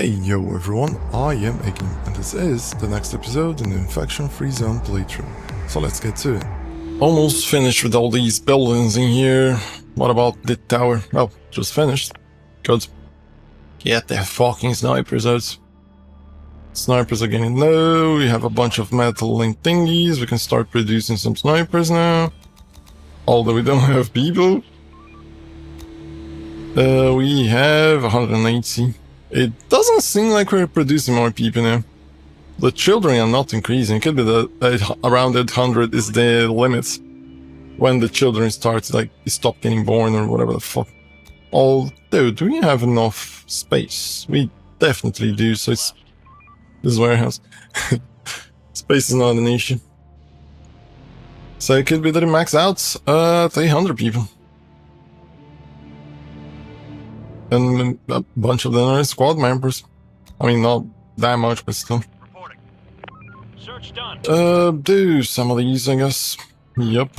Hey yo everyone, I am Ekin, and this is the next episode in the infection-free zone playthrough. So let's get to it. Almost finished with all these buildings in here. What about the tower? Well, just finished. Good. Get the fucking snipers out. Snipers are getting low, we have a bunch of metal link thingies, we can start producing some snipers now. Although we don't have people. We have 180. It doesn't seem like we're producing more people now. The children are not increasing. It could be that around 800 is the limit when the children start stop getting born or whatever the fuck. Although, do we have enough space? We definitely do. So it's this warehouse. Space is not an issue. So it could be that it max out at 800 people. And a bunch of them are squad members. I mean, not that much, but still. Reporting. Search done. Do some of these, I guess. Yep.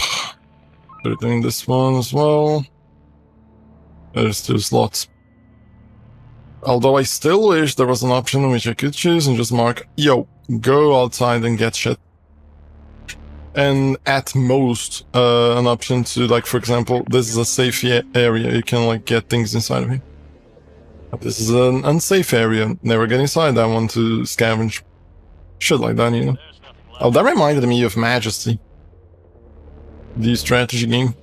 They're doing this one as well. There's two slots. Although I still wish there was an option which I could choose and just mark, yo, go outside and get shit. And at most, an option to, like, for example, this is a safe area, you can, like, get things inside of it. This is an unsafe area, never get inside that one to scavenge. Shit like that, you know. Oh, that reminded me of Majesty. The strategy game.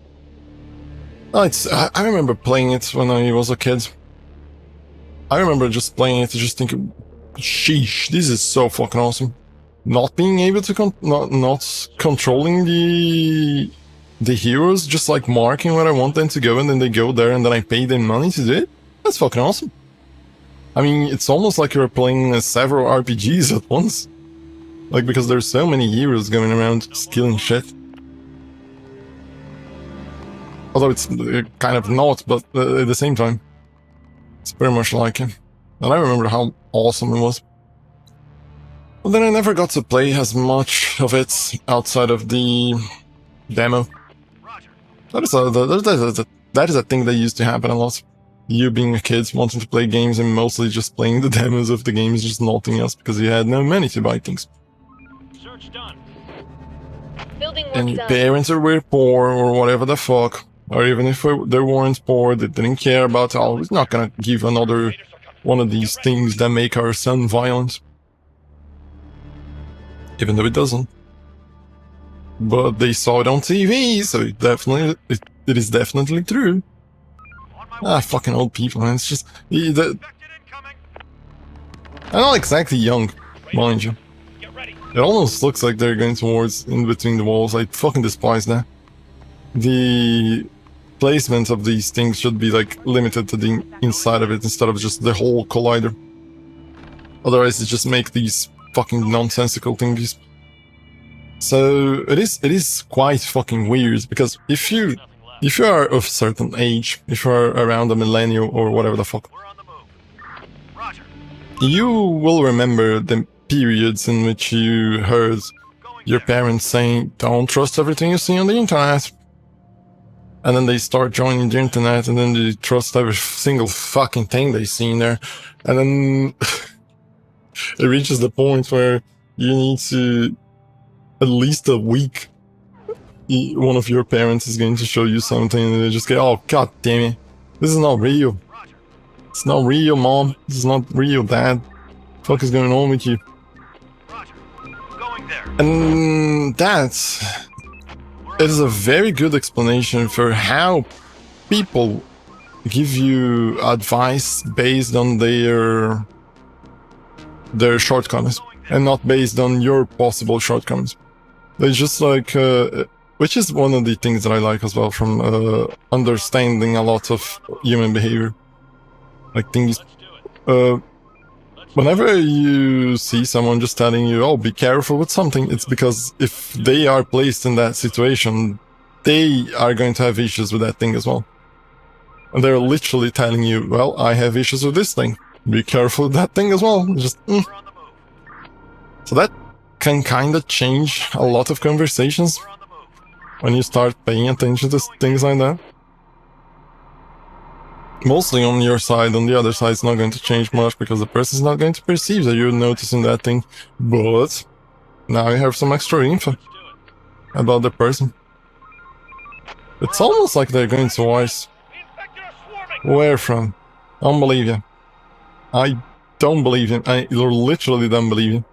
Oh, I remember playing it when I was a kid. I remember just playing it and just thinking, sheesh, this is so fucking awesome. Not being able to not controlling the heroes, just like marking where I want them to go and then they go there and then I pay them money to do it. That's fucking awesome. I mean, it's almost like you're playing several RPGs at once. Like, because there's so many heroes going around killing shit. Although it's kind of not, but at the same time, it's very much like it. And I remember how awesome it was. But then I never got to play as much of it outside of the demo. That is a thing that used to happen a lot. You being a kid wanting to play games and mostly just playing the demos of the games, just nothing else because you had no money to buy things. Search done. And your parents were poor or whatever the fuck. Or even if they weren't poor, they didn't care about, oh, we're not gonna give another one of these things that make our son violent. Even though it doesn't. But they saw it on TV, so it is definitely true. Ah, fucking old people, man. It's just... they're not exactly young, mind you. It almost looks like they're going towards in between the walls. I fucking despise that. The placement of these things should be, like, limited to the inside of it instead of just the whole collider. Otherwise, it just make these fucking nonsensical thingies. So, it is quite fucking weird, because if you are of a certain age, if you are around a millennial or whatever the fuck, you will remember the periods in which you heard your parents saying, don't trust everything you see on the internet. And then they start joining the internet and then they trust every single fucking thing they see in there. And then it reaches the point where you need to, at least a week, one of your parents is going to show you something and they just go, oh, god damn it. This is not real. It's not real, mom. This is not real, dad. What the fuck is going on with you? And that is a very good explanation for how people give you advice based on their shortcomings and not based on your possible shortcomings. It's just like, which is one of the things that I like as well from understanding a lot of human behavior. Like things, whenever you see someone just telling you, oh, be careful with something, it's because if they are placed in that situation, they are going to have issues with that thing as well. And they're literally telling you, well, I have issues with this thing. Be careful with that thing as well. Just, So that can kind of change a lot of conversations when you start paying attention to things like that. mostly on your side. On the other side, it's not going to change much because the person's not going to perceive that you're noticing that thing. But now you have some extra info Let's do it. about the person. It's almost like they're going to ice. The infected are swarming. Where from? I don't believe you. I don't believe you. I literally don't believe you.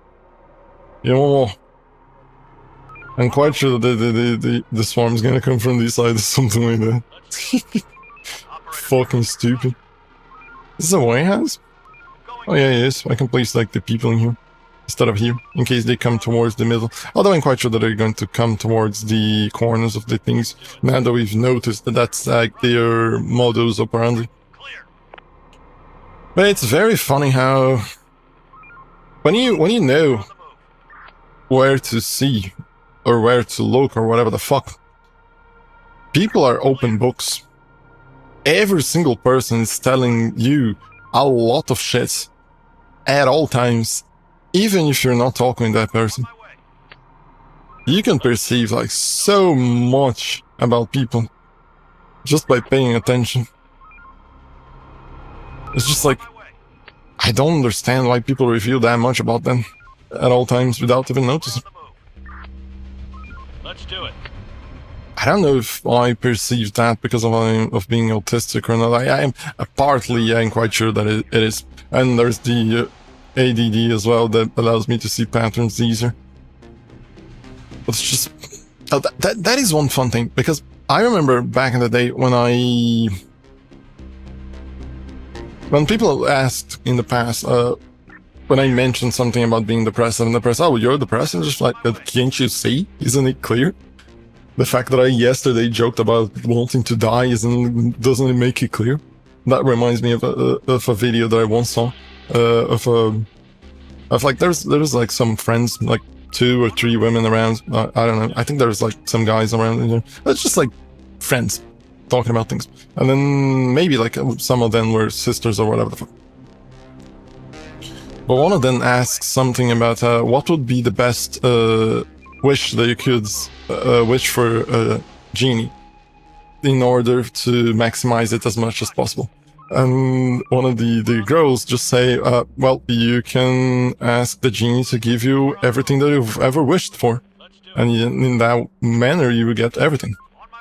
You know, I'm quite sure that the swarm's gonna come from this side or something like that. Fucking stupid. Is this a warehouse? Oh yeah, yes. I can place like the people in here instead of here, in case they come towards the middle. Although I'm quite sure that they're going to come towards the corners of the things, now that we've noticed that that's like their modus operandi. But it's very funny how when you know where to see or where to look or whatever the fuck, people are open books. Every single person is telling you a lot of shit at all times, even if you're not talking to that person. You can perceive like so much about people just by paying attention. It's just like, I don't understand why people reveal that much about them at all times without even noticing. Let's do it. I don't know if I perceive that because of being autistic or not. I am partly, I'm quite sure that it is. And there's the ADD as well that allows me to see patterns easier. But it's just that is one fun thing, because I remember back in the day when people asked in the past when I mentioned something about being depressed, and the person, oh, you're depressed, and just like, can't you see? Isn't it clear? The fact that I yesterday joked about wanting to die doesn't it make it clear? That reminds me of a video that I once saw of like there's like some friends, like 2 or 3 women around. I don't know. I think there's like some guys around in there. It's just like friends talking about things, and then maybe like some of them were sisters or whatever the fuck. But one of them asks something about what would be the best wish that you could wish for a genie in order to maximize it as much as possible. And one of the girls just say, well, you can ask the genie to give you everything that you've ever wished for. And in that manner, you will get everything.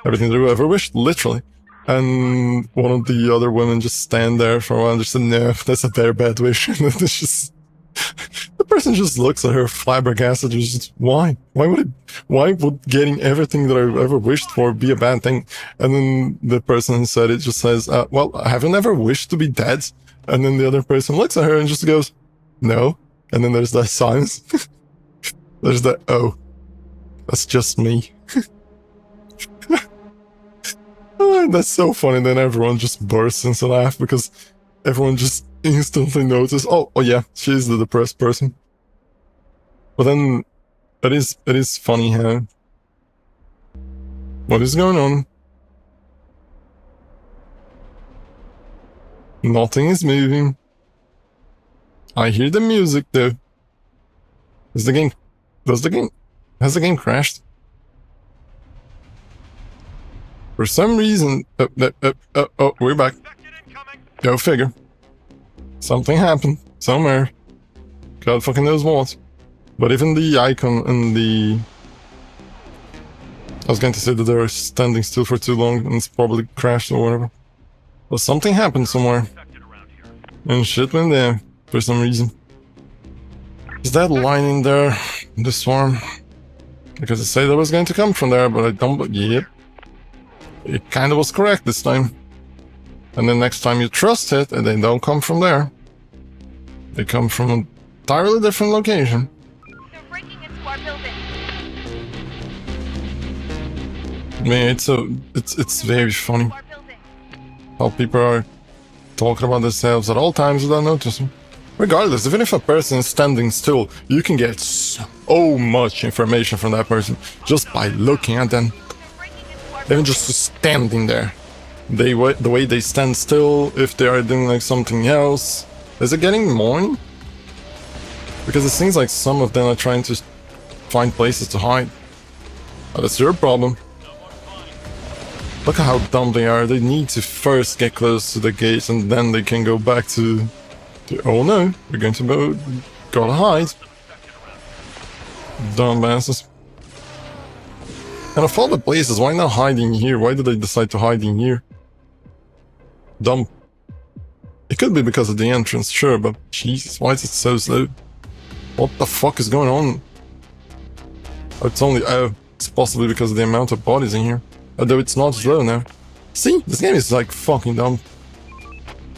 Everything that you ever wished, literally. And one of the other women just stand there for a while and just say, no, that's a very bad wish. And it's just... the person just looks at her flabbergasted, just, why? Why would getting everything that I've ever wished for be a bad thing? And then the person who said it just says, well, have you never wished to be dead? And then the other person looks at her and just goes, no. And then there's that silence. There's that, oh, that's just me. Oh, that's so funny. Then everyone just bursts into laugh because everyone just instantly notice, oh yeah, she's the depressed person. But then it is funny how what is going on? Nothing is moving. I hear the music though. Has the game crashed? For some reason, oh, we're back. Go figure. Something happened somewhere. God fucking knows what. But even the icon and the... I was going to say that they were standing still for too long and it's probably crashed or whatever. But something happened somewhere. And shit went there for some reason. Is that line in there? The swarm? Because it said it was going to come from there, but I don't... Yep. It kind of was correct this time. And then next time you trust it, and they don't come from there. They come from an entirely different location. They're breaking into our building. I mean, it's very funny how people are talking about themselves at all times without noticing. Regardless, even if a person is standing still, you can get so much information from that person just by looking at them. Even just standing there. The way they stand still, if they are doing like something else. Is it getting morning? Because it seems like some of them are trying to find places to hide. Oh, that's your problem. Look at how dumb they are. They need to first get close to the gate and then they can go back to oh no, we're going to go. Gotta hide. Dumbasses. And of all the places, why not hiding here? Why did they decide to hide in here? Dumb. It could be because of the entrance, sure, but Jesus, why is it so slow? What the fuck is going on? It's possibly because of the amount of bodies in here. Although it's not slow now. See, this game is like fucking dumb.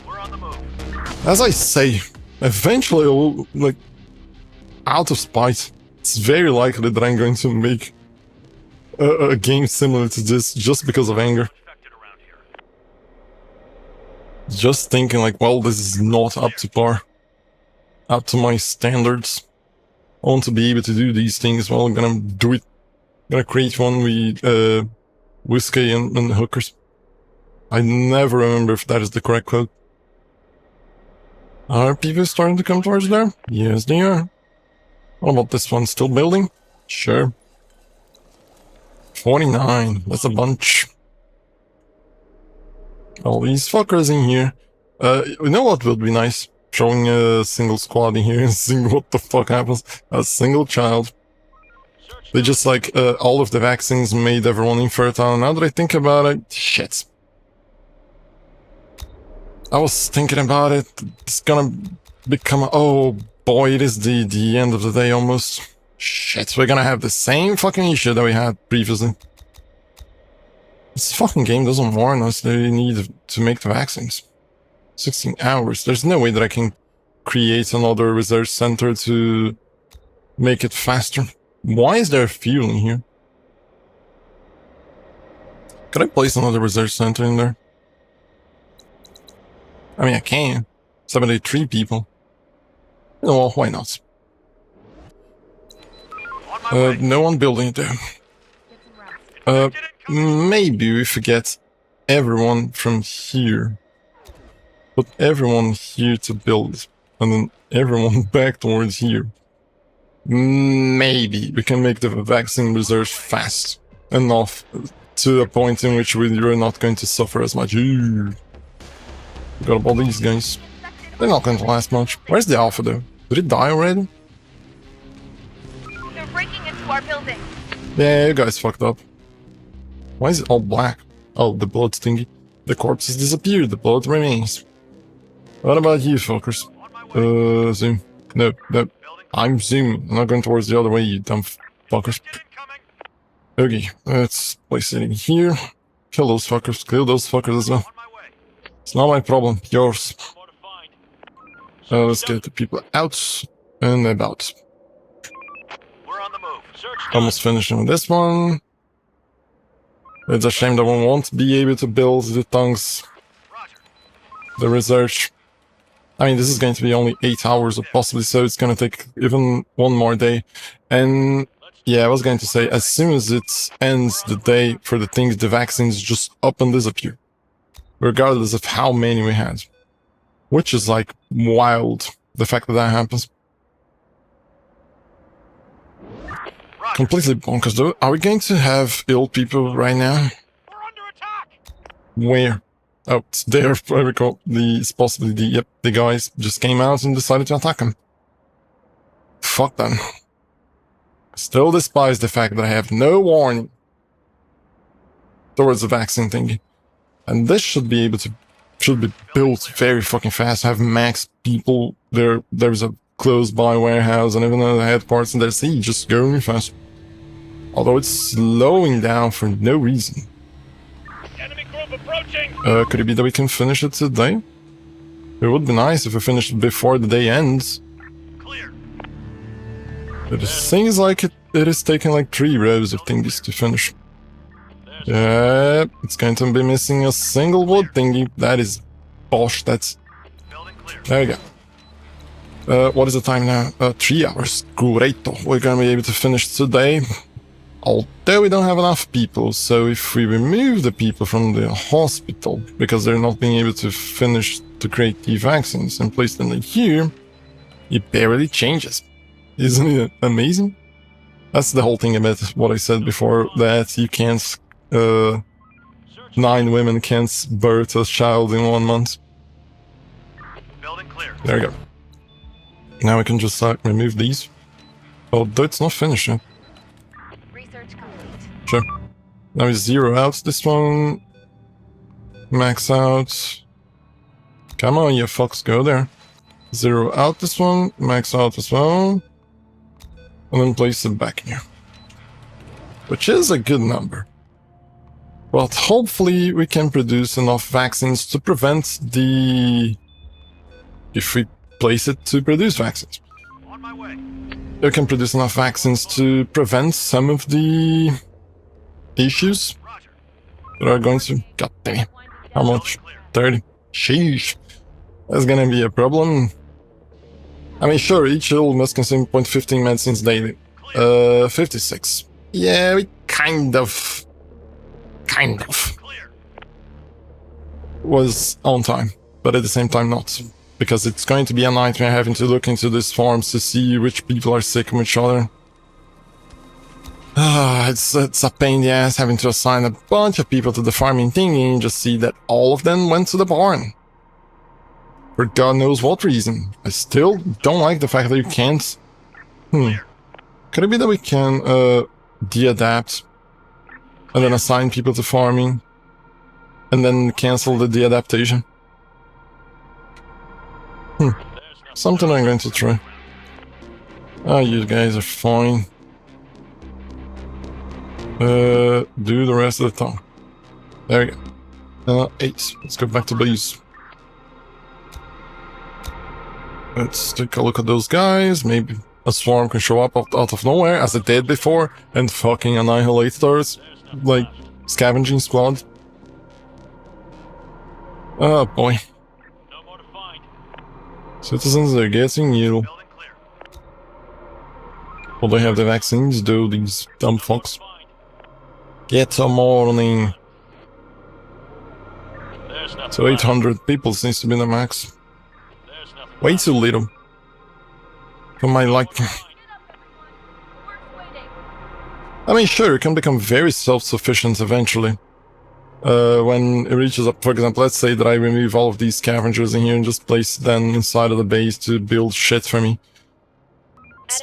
We're on the move. As I say, eventually I will, like, out of spite, it's very likely that I'm going to make a game similar to this just because of anger. Just thinking like, well, this is not up to par. Up to my standards. I want to be able to do these things, well, I'm gonna do it. I'm gonna create one with whiskey and hookers. I never remember if that is the correct quote. Are people starting to come towards there? Yes, they are. What about this one? Still building? Sure. 49. That's a bunch. All these fuckers in here. You know what would be nice? Showing a single squad in here and seeing what the fuck happens. A single child. They just like, all of the vaccines made everyone infertile. Now that I think about it, shit. I was thinking about it. It's gonna become, oh boy, it is the end of the day almost. Shit, we're gonna have the same fucking issue that we had previously. This fucking game doesn't warn us that we need to make the vaccines. 16 hours. There's no way that I can create another research center to make it faster. Why is there fuel in here? Could I place another research center in there? I mean, I can. 73 people. You know, well, why not? No one building it there. Maybe we forget everyone from here. Put everyone here to build. And then everyone back towards here. Maybe we can make the vaccine research fast enough to a point in which we're not going to suffer as much. Got all these guys. They're not going to last much. Where's the alpha though? Did it die already? They're breaking into our building. Yeah, you guys fucked up. Why is it all black? Oh, the blood thingy. The corpses disappeared, the blood remains. What about you, fuckers? Zoom. No. I'm zooming. I'm not going towards the other way, you dumb fuckers. Okay, let's place it in here. Kill those fuckers. Kill those fuckers as well. It's not my problem. Yours. Let's get the people out and about. We're on the move. Almost finishing this one. It's a shame that we won't be able to build the tongues. The research. I mean, this is going to be only 8 hours or possibly so. It's going to take even one more day. And yeah, I was going to say, as soon as it ends the day for the things, the vaccines just up and disappear. Regardless of how many we had. Which is like wild, the fact that that happens. Completely bonkers though. Are we going to have ill people right now? We're under attack. Where? Oh, it's there, I recall. It's possibly the guys just came out and decided to attack him. Fuck them. Still despise the fact that I have no warning towards the vaccine thingy. And this should be built very fucking fast, have max people there. There's a close by warehouse and even the headquarters and there's just going fast. Although it's slowing down for no reason. Enemy group approaching. Could it be that we can finish it today? It would be nice if we finished it before the day ends. Clear. But it seems like it is taking like 3 rows of thingies to finish. Yeah, it's going to be missing a single wood thingy. That is bosh, that's... There you go. What is the time now? 3 hours. Great. We're gonna be able to finish today. Although we don't have enough people, so if we remove the people from the hospital, because they're not being able to finish to create the vaccines and place them in here, it barely changes. Isn't it amazing? That's the whole thing about what I said before, that you can't 9 women can't birth a child in 1 month. Building clear. There we go. Now we can just remove these. Although it's not finished yet. Research complete. Sure. Now we zero out this one. Max out. Come on, you fucks, go there. Zero out this one. Max out as well. And then place it back here. Which is a good number. But hopefully we can produce enough vaccines to prevent the... If we place it to produce vaccines. On my way. We can produce enough vaccines to prevent some of the issues Roger. that are going to... God damn. How much? 30. Sheesh. That's gonna be a problem. I mean, sure, each hill must consume 0.15 medicines daily. 56. Yeah, we kind of Clear. was on time, but at the same time not. Because it's going to be a nightmare having to look into these farms to see which people are sick from each other. It's a pain in the ass having to assign a bunch of people to the farming thingy and just see that all of them went to the barn. For God knows what reason. I still don't like the fact that you can't... Could it be that we can de-adapt and then assign people to farming and then cancel the de-adaptation? Something I'm going to try. Ah, you guys are fine. Do the rest of the time. There we go. 8. Let's go back to base. Let's take a look at those guys. Maybe a swarm can show up out of nowhere, as it did before, and fucking annihilate those, like, scavenging squad. Oh boy. No more to find. Citizens are getting ill. Building clear. Will they have the vaccines, though, these dumb fucks? Get a morning. There's nothing. So 800 people seems to be the max. There's nothing. Way too little. For my liking. I mean, sure, it can become very self-sufficient eventually. When it reaches up, for example, let's say that I remove all of these scavengers in here and just place them inside of the base to build shit for me. It's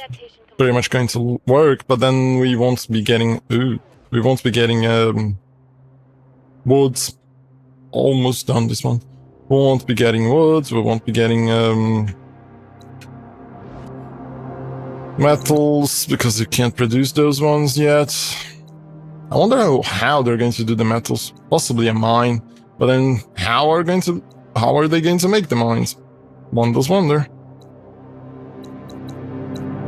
pretty much going to work, but then we won't be getting... we won't be getting woods. Almost done this one. We won't be getting woods, we won't be getting metals, because you can't produce those ones yet. I wonder how they're going to do the metals. Possibly a mine, but then how are they going to make the mines? One does wonder.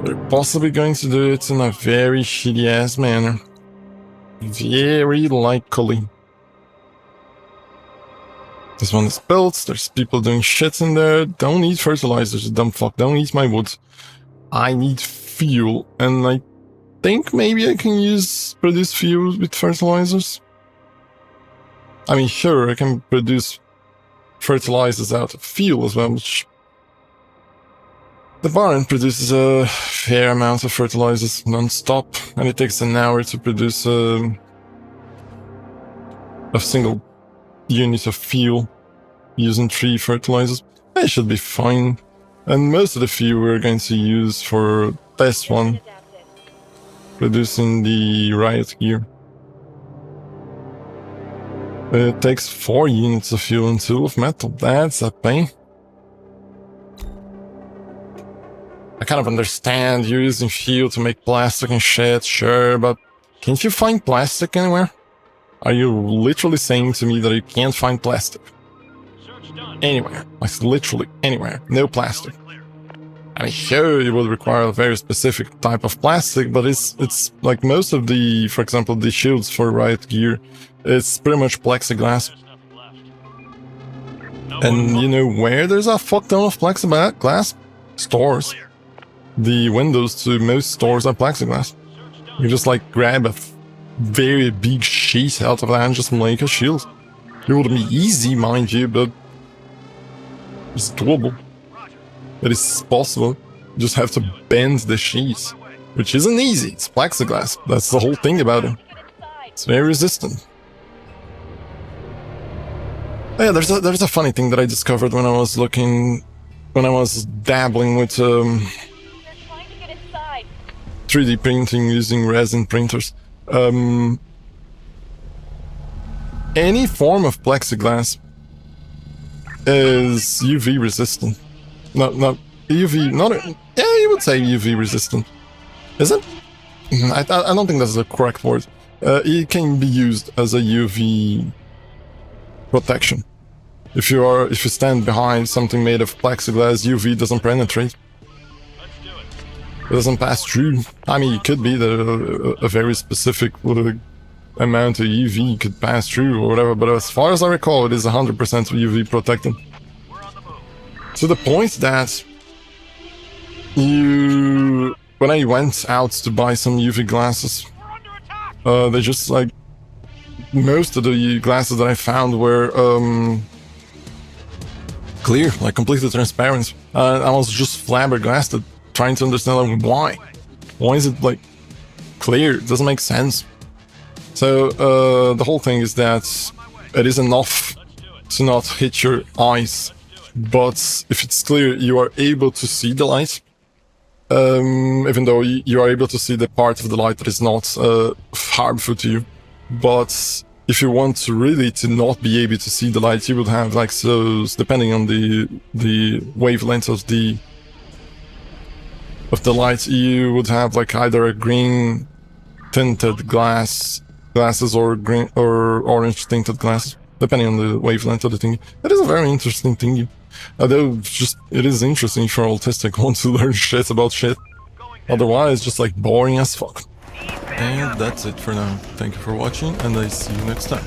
They're possibly going to do it in a very shitty ass manner. Very likely. This one is built, there's people doing shit in there. Don't need fertilizers, dumb fuck. Don't eat my wood. I need fuel, and I think maybe I can produce fuel with fertilizers. I mean, sure, I can produce fertilizers out of fuel as well, which... The barn produces a fair amount of fertilizers non-stop, and it takes an hour to produce a single unit of fuel using 3 fertilizers. That should be fine. And most of the fuel we're going to use for this one, producing the riot gear. It takes 4 units of fuel and 2 of metal. That's a pain. I kind of understand you're using fuel to make plastic and shit, sure, but can't you find plastic anywhere? Are you literally saying to me that you can't find plastic? Search done. Anywhere. Like literally anywhere. No plastic. I mean, sure, it would require a very specific type of plastic, but it's like most of the, for example, the shields for riot gear, it's pretty much plexiglass. There's nothing left. No And more you know where there's a fuck ton of plexiglass? Stores. clear. The windows to most stores are plexiglass. Search done. You just like grab a very big sheet out of that and just make a shield. It wouldn't be easy, mind you, but it's doable. Roger. It is possible. You just have to bend the sheet, My way. which isn't easy. It's plexiglass. That's the whole thing about it. It's very resistant. Oh, yeah, there's a funny thing that I discovered when I was dabbling with They're trying to get inside. 3D printing using resin printers. Any form of plexiglass is UV resistant. Not UV. Yeah, you would say UV resistant. Is it? I don't think that's the correct word. It can be used as a UV protection. If you stand behind something made of plexiglass, UV doesn't penetrate. Let's do it. It doesn't pass through. I mean, it could be that a very specific amount of UV could pass through or whatever, but as far as I recall, it is 100% UV protected. We're on the move. To the point that when I went out to buy some UV glasses, We're under attack. they just like most of the glasses that I found were clear, like completely transparent. I was just flabbergasted, trying to understand like, why. Why is it like clear? It doesn't make sense. So the whole thing is that it is enough to not hit your eyes, but if it's clear, you are able to see the light. Even though you are able to see the part of the light that is not harmful to you. But if you want to really to not be able to see the light, you would have like those, depending on the wavelength of the light, you would have like either a green tinted glasses or green or orange tinted glasses, depending on the wavelength of the thing. That is a very interesting thing. Although it is interesting for autistic ones to learn shit about shit. Otherwise, just like boring as fuck. And that's it for now. Thank you for watching, and I see you next time.